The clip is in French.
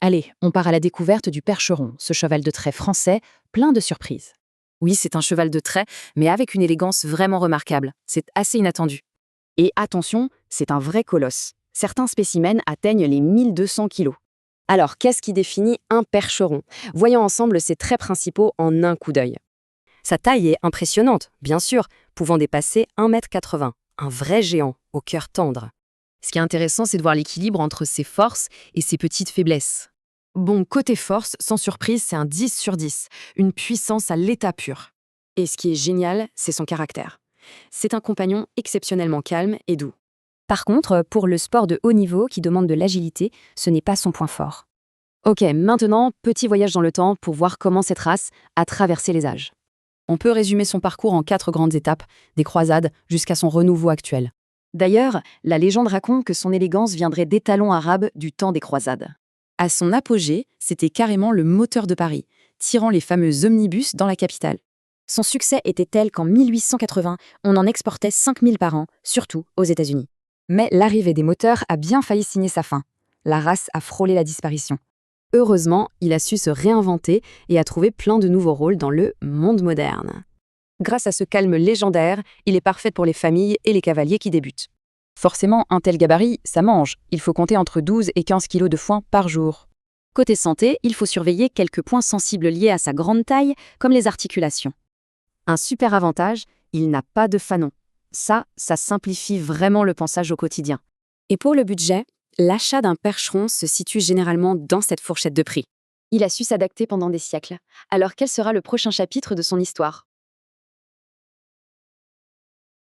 Allez, on part à la découverte du Percheron, ce cheval de trait français, plein de surprises. Oui, c'est un cheval de trait, mais avec une élégance vraiment remarquable. C'est assez inattendu. Et attention, c'est un vrai colosse. Certains spécimens atteignent les 1200 kilos. Alors, qu'est-ce qui définit un percheron? Voyons ensemble ses traits principaux en un coup d'œil. Sa taille est impressionnante, bien sûr, pouvant dépasser 1,80 m. Un vrai géant, au cœur tendre. Ce qui est intéressant, c'est de voir l'équilibre entre ses forces et ses petites faiblesses. Bon, côté force, sans surprise, c'est un 10 sur 10, une puissance à l'état pur. Et ce qui est génial, c'est son caractère. C'est un compagnon exceptionnellement calme et doux. Par contre, pour le sport de haut niveau qui demande de l'agilité, ce n'est pas son point fort. Ok, maintenant, petit voyage dans le temps pour voir comment cette race a traversé les âges. On peut résumer son parcours en 4 grandes étapes, des croisades jusqu'à son renouveau actuel. D'ailleurs, la légende raconte que son élégance viendrait d'étalons arabes du temps des croisades. À son apogée, c'était carrément le moteur de Paris, tirant les fameux omnibus dans la capitale. Son succès était tel qu'en 1880, on en exportait 5000 par an, surtout aux États-Unis. Mais l'arrivée des moteurs a bien failli signer sa fin. La race a frôlé la disparition. Heureusement, il a su se réinventer et a trouvé plein de nouveaux rôles dans le monde moderne. Grâce à ce calme légendaire, il est parfait pour les familles et les cavaliers qui débutent. Forcément, un tel gabarit, ça mange. Il faut compter entre 12 et 15 kilos de foin par jour. Côté santé, il faut surveiller quelques points sensibles liés à sa grande taille, comme les articulations. Un super avantage, il n'a pas de fanon. Ça simplifie vraiment le pansage au quotidien. Et pour le budget, l'achat d'un percheron se situe généralement dans cette fourchette de prix. Il a su s'adapter pendant des siècles. Alors quel sera le prochain chapitre de son histoire ?